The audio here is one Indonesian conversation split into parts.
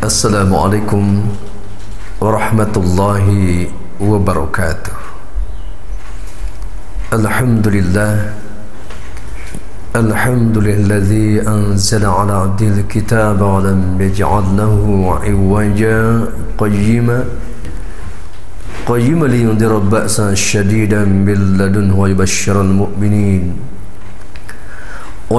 Assalamualaikum warahmatullahi wabarakatuh. Alhamdulillah, alhamdulilladzi anzala ala abdil kitaba wa lam yaj'al lahu 'iwaja qayyima liyundhira ba'san shadidan min ladunhu wa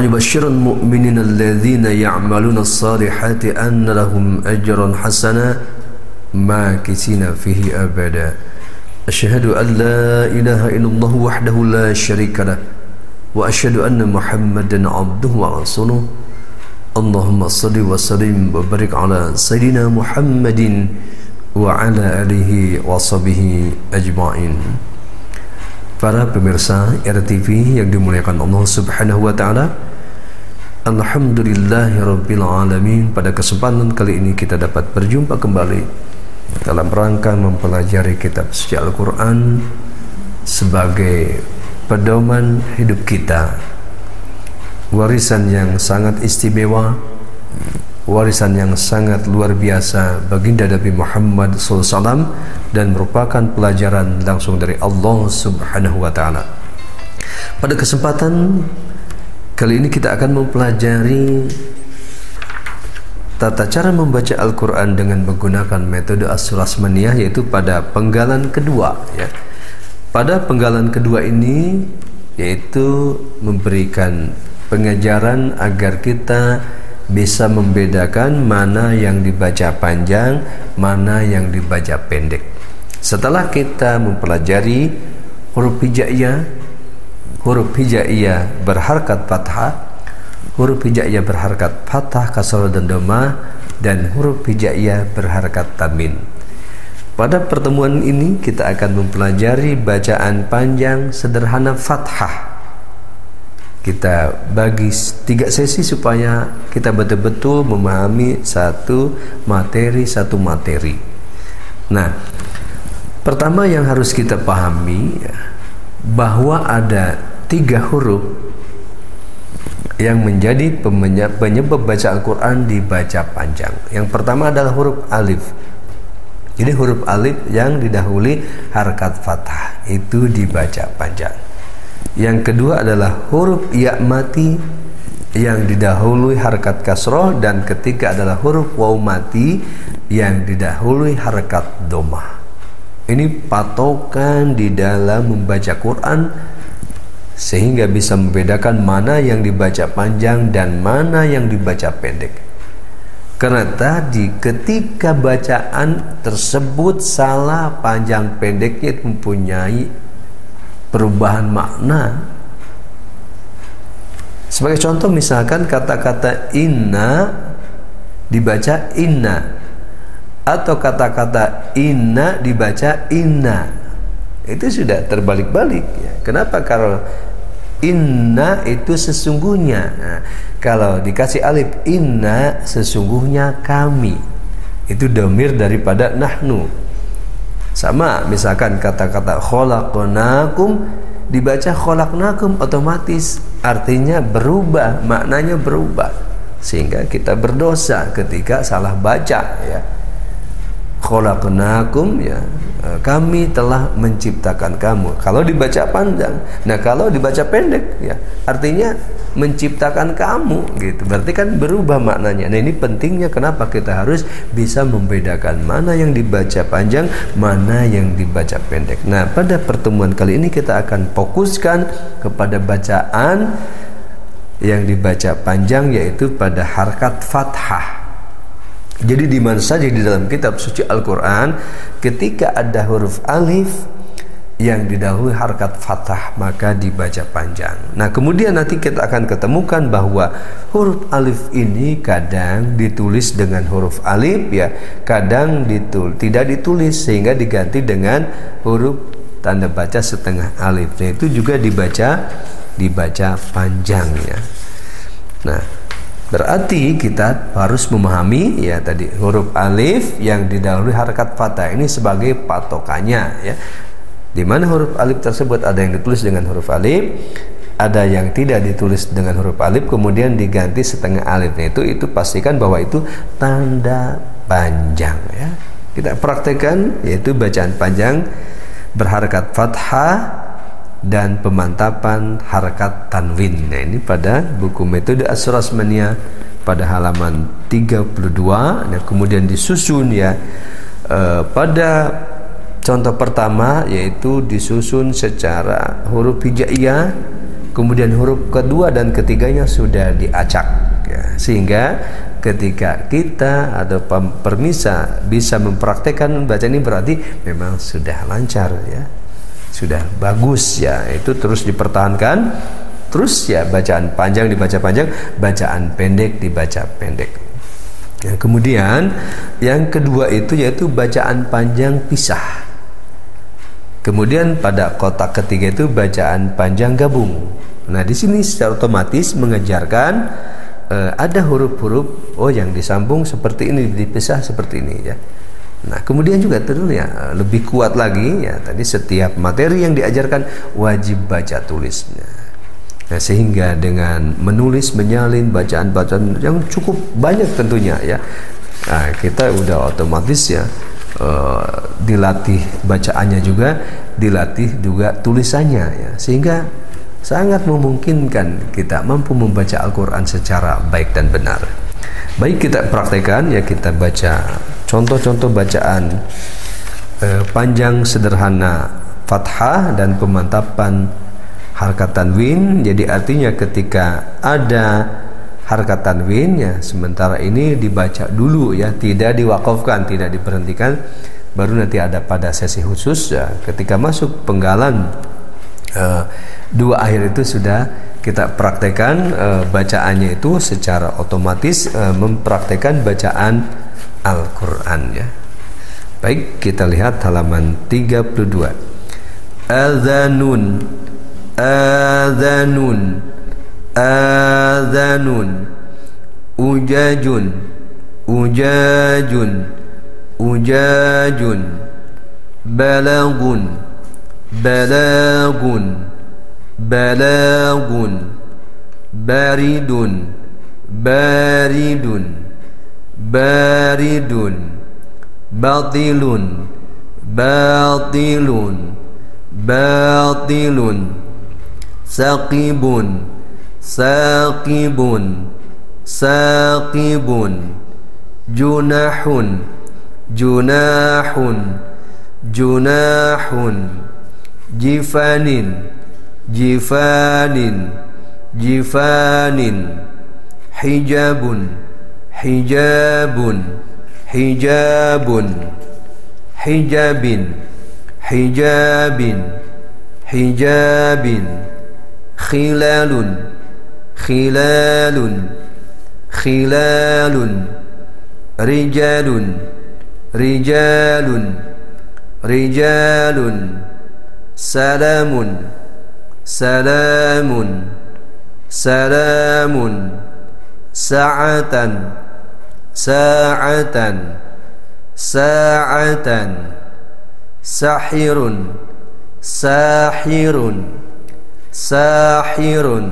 yubashshiral mu'minin alladhina ya'maluna as-salihati anna lahum ajran hasana makithina fihi abada. Asyhadu an la ilaha illallah wahdahu la syarika lah wa asyhadu anna Muhammadan abduhu wa rasuluh. Allahumma salli wa sallim wa barik ala sayyidina Muhammadin wa ala alihi wa sahbihi ajma'in. Para pemirsa RTV yang dimuliakan Allah Subhanahu wa taala, alhamdulillahirabbil alamin. Pada kesempatan kali ini kita dapat berjumpa kembali dalam rangka mempelajari kitab suci Al-Quran sebagai pedoman hidup kita, warisan yang sangat istimewa, warisan yang sangat luar biasa baginda Nabi Muhammad SAW, dan merupakan pelajaran langsung dari Allah Subhanahu wa taala. Pada kesempatan kali ini kita akan mempelajari tata cara membaca Al-Quran dengan menggunakan metode as-surasmaniyah, yaitu pada penggalan kedua ya. Pada penggalan kedua ini yaitu memberikan pengajaran agar kita bisa membedakan mana yang dibaca panjang, mana yang dibaca pendek. Setelah kita mempelajari huruf hijaiyah berharkat fathah, huruf hijaiyah berharkat fathah, kasrah dan dhammah, dan huruf hijaiyah berharkat tanwin. Pada pertemuan ini kita akan mempelajari bacaan panjang sederhana fathah. Kita bagi 3 sesi supaya kita betul-betul memahami satu materi. Nah, pertama yang harus kita pahami bahwa ada 3 huruf yang menjadi penyebab baca Al-Quran dibaca panjang. Yang pertama adalah huruf alif. Jadi huruf alif yang didahului harkat fathah itu dibaca panjang. Yang kedua adalah huruf ya mati yang didahului harkat kasroh, dan ketiga adalah huruf waw mati yang didahului harkat dhammah. Ini patokan di dalam membaca Quran sehingga bisa membedakan mana yang dibaca panjang dan mana yang dibaca pendek. Karena tadi ketika bacaan tersebut salah panjang pendeknya mempunyai perubahan makna. Sebagai contoh misalkan kata-kata inna dibaca inna, atau kata-kata inna dibaca inna. Itu sudah terbalik-balik ya. Kenapa? Kalau inna itu sesungguhnya, nah, kalau dikasih alif inna sesungguhnya kami, itu dhamir daripada nahnu. Sama misalkan kata-kata khalaqnakum dibaca khalaqnakum, otomatis artinya berubah, maknanya berubah, sehingga kita berdosa ketika salah baca ya. Khalaqnakum ya, kami telah menciptakan kamu, kalau dibaca panjang. Nah kalau dibaca pendek ya artinya menciptakan kamu gitu, berarti kan berubah maknanya. Nah ini pentingnya kenapa kita harus bisa membedakan mana yang dibaca panjang, mana yang dibaca pendek. Nah pada pertemuan kali ini kita akan fokuskan kepada bacaan yang dibaca panjang, yaitu pada harkat fathah. Jadi di mana saja di dalam kitab suci Al-Quran ketika ada huruf alif yang didahului harkat fathah maka dibaca panjang. Nah kemudian nanti kita akan ketemukan bahwa huruf alif ini kadang ditulis dengan huruf alif ya, kadang tidak ditulis sehingga diganti dengan huruf tanda baca setengah alif. Nah itu juga dibaca panjang ya. Nah berarti kita harus memahami ya tadi huruf alif yang didahului harkat fathah ini sebagai patokannya ya. Di mana huruf alif tersebut ada yang ditulis dengan huruf alif, ada yang tidak ditulis dengan huruf alif kemudian diganti setengah alifnya, itu pastikan bahwa itu tanda panjang ya. Kita praktekkan, yaitu bacaan panjang berharakat fathah dan pemantapan harakat tanwin. Nah, ini pada buku metode As-Surasmania pada halaman 32. Nah, kemudian disusun ya pada contoh pertama, yaitu disusun secara huruf hijaiyah, kemudian huruf kedua dan ketiganya sudah diacak ya, sehingga ketika kita atau permisa bisa mempraktekkan bacaan ini berarti memang sudah lancar ya, sudah bagus ya. Itu terus dipertahankan, terus ya bacaan panjang dibaca panjang, bacaan pendek dibaca pendek ya. Kemudian yang kedua itu yaitu bacaan panjang pisah. Kemudian pada kotak ketiga itu bacaan panjang gabung. Nah, di sini secara otomatis mengajarkan ada huruf-huruf yang disambung seperti ini, dipisah seperti ini ya. Nah, kemudian juga tentunya lebih kuat lagi ya, tadi setiap materi yang diajarkan wajib baca tulisnya. Nah, sehingga dengan menulis menyalin bacaan-bacaan yang cukup banyak tentunya ya, nah, kita udah otomatis ya dilatih bacaannya juga, dilatih juga tulisannya ya, sehingga sangat memungkinkan kita mampu membaca Al-Quran secara baik dan benar. Baik, kita praktekkan ya, kita baca contoh-contoh bacaan panjang sederhana fathah dan pemantapan harakat tanwin. Jadi artinya ketika ada harakat tanwin ya, sementara ini dibaca dulu ya, tidak diwakafkan, tidak diberhentikan, baru nanti ada pada sesi khusus ya, ketika masuk penggalan dua akhir itu sudah kita praktekkan bacaannya itu secara otomatis mempraktekkan bacaan Al-Quran ya. Baik, kita lihat halaman 32. Adzanun, adzanun, adzanun, ujajun, ujajun, ujajun, balagun, balagun, balagun, baridun, baridun, baridun, batilun, batilun, batilun, saqibun, saqibun, saqibun, junahun, junahun, junahun, jifanin, jifanin, jifanin, hijabun, hijabun, hijabun, hijabin, hijabin, hijabin, khilalun, khilalun, khilalun, rijalun, rijalun, rijalun, salamun, salamun, salamun, sa'atan, sa'atan, sa'atan, sahirun, sahirun, sahirun,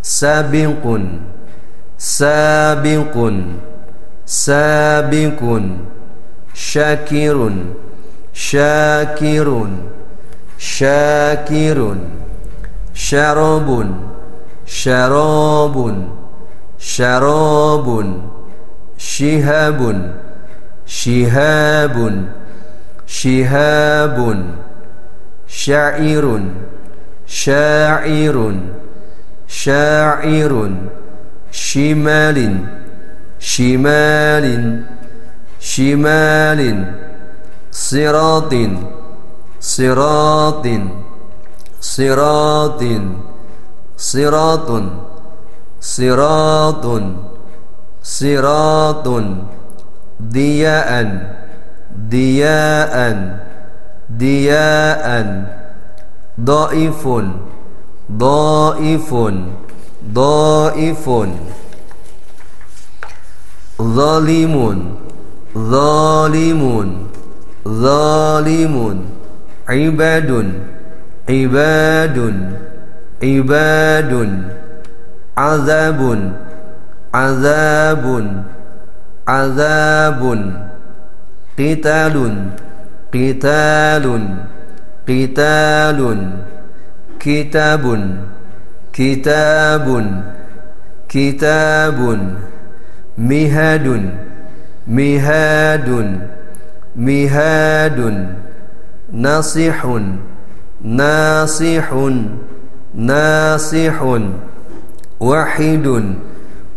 sabiqun, sabiqun, sabiqun, syakirun, syakirun, syakirun, syarabun, syarabun, syarabun, shihabun, shihabun, shihabun, syairun, syairun, syairun, shimalin, shimalin, shimalin, siratin, siratin, siratin, siratun, siratun, siratun, diya'an, diya'an, diya'an, dhaifun, dhaifun, dhaifun, zalimun, zalimun, zalimun, ibadun, ibadun, ibadun, azabun, azabun, azabun, qitalun, qitalun, qitalun, kitabun, kitabun, kitabun, mihadun, mihadun, mihadun, nasihun, nasihun, nasihun, wahidun,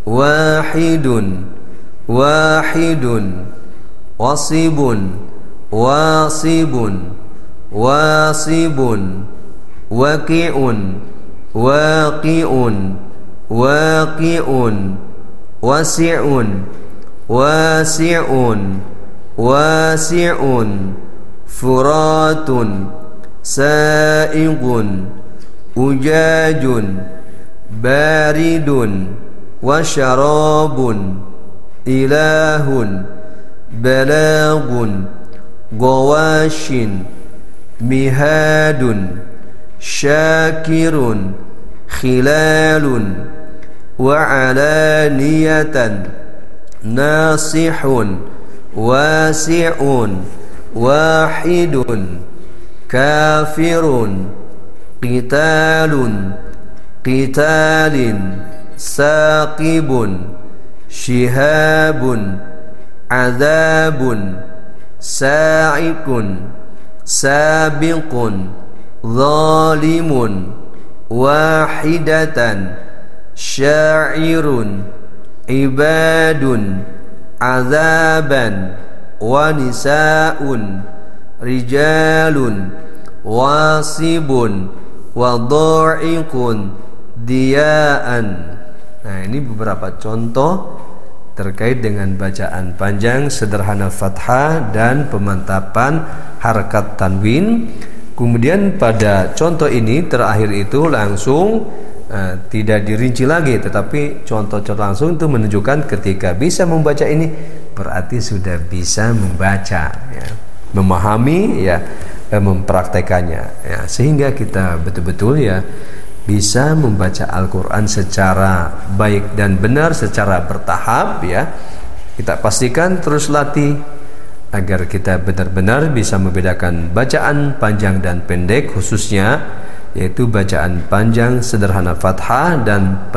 wahidun, wahidun, wasibun, wasibun, wasibun, waqi'un, waqi'un, waqi'un, wasi'un, wasi'un, wasi'un, furatun, sa'iqun, ujajun, baridun, wasyarabun, ilahun, balagun, gawashin, mihadun, syakirun, khilalun, wa'alaniyatan, nasihun, wasi'un, wahidun, kafirun, qitalun, qitalin, saqibun, shihabun, azabun, sa'ikun, sabiqun, zalimun, wahidatan, syairun, ibadun, azaban, wanisa'un, rijalun, wasibun, wadha'iqun, diya'an. Nah, ini beberapa contoh terkait dengan bacaan panjang sederhana fathah dan pemantapan harakat tanwin. Kemudian pada contoh ini terakhir itu langsung tidak dirinci lagi, tetapi contoh-contoh langsung itu menunjukkan ketika bisa membaca ini berarti sudah bisa membaca, ya, memahami, ya, mempraktekannya, ya, sehingga kita betul-betul ya bisa membaca Al-Quran secara baik dan benar, secara bertahap, ya. Kita pastikan terus latih agar kita benar-benar bisa membedakan bacaan panjang dan pendek, khususnya yaitu bacaan panjang sederhana fathah dan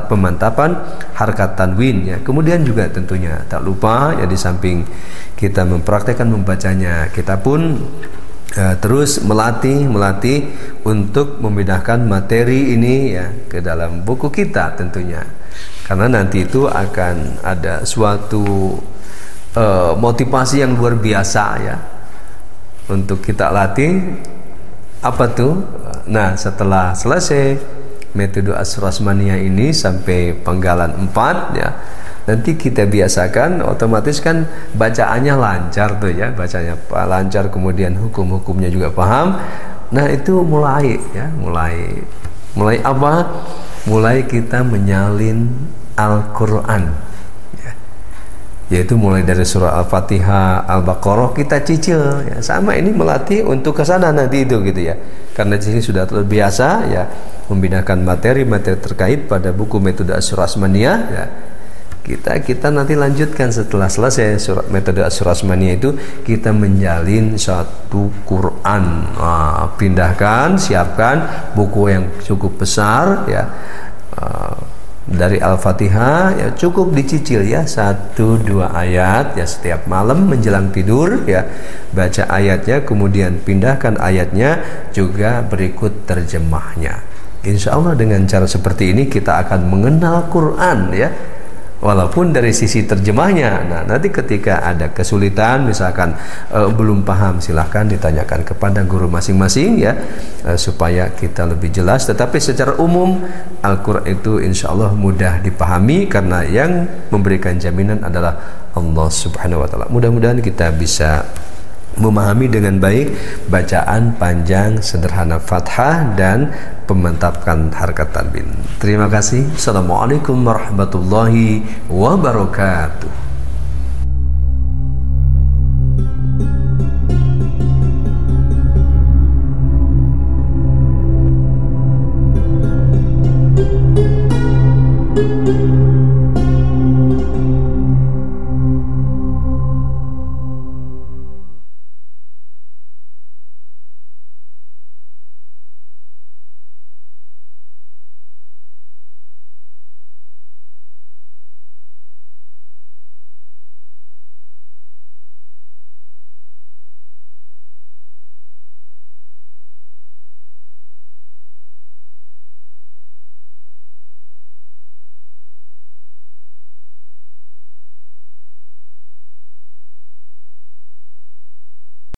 pemantapan harakat tanwin, ya. Kemudian juga tentunya tak lupa, ya, di samping kita mempraktekkan membacanya, kita pun terus melatih untuk memindahkan materi ini, ya, ke dalam buku kita tentunya, karena nanti itu akan ada suatu motivasi yang luar biasa, ya, untuk kita latih. Apa tuh? Nah, setelah selesai metode Asy-Syurasmaniyah ini sampai penggalan 4, ya, nanti kita biasakan, otomatis kan bacaannya lancar tuh, ya, bacanya lancar, kemudian hukum-hukumnya juga paham. Nah, itu mulai, ya, mulai apa? Mulai kita menyalin Al-Quran, ya, yaitu mulai dari surah Al-Fatihah, Al-Baqarah kita cicil, ya. Sama ini melatih untuk ke sana nanti itu, gitu, ya, karena di sini sudah terbiasa, ya, membedakan materi-materi terkait pada buku metode Asy-Syurasmaniyah, ya. Kita nanti lanjutkan setelah selesai metode Asy-Syurasmaniyah itu, kita menjalin satu Quran. Pindahkan, siapkan buku yang cukup besar, ya, dari Al-Fatihah, ya, cukup dicicil, ya, 1-2 ayat, ya, setiap malam menjelang tidur, ya, baca ayatnya, kemudian pindahkan ayatnya, juga berikut terjemahnya. Insya Allah dengan cara seperti ini kita akan mengenal Quran, ya, walaupun dari sisi terjemahnya. Nah, nanti ketika ada kesulitan, misalkan belum paham, silahkan ditanyakan kepada guru masing-masing, ya, supaya kita lebih jelas. Tetapi secara umum Al-Quran itu insya Allah mudah dipahami, karena yang memberikan jaminan adalah Allah Subhanahu wa Ta'ala. Mudah-mudahan kita bisa memahami dengan baik bacaan panjang sederhana fathah dan pemantapkan harakat tanwin. Terima kasih. Assalamualaikum warahmatullahi wabarakatuh.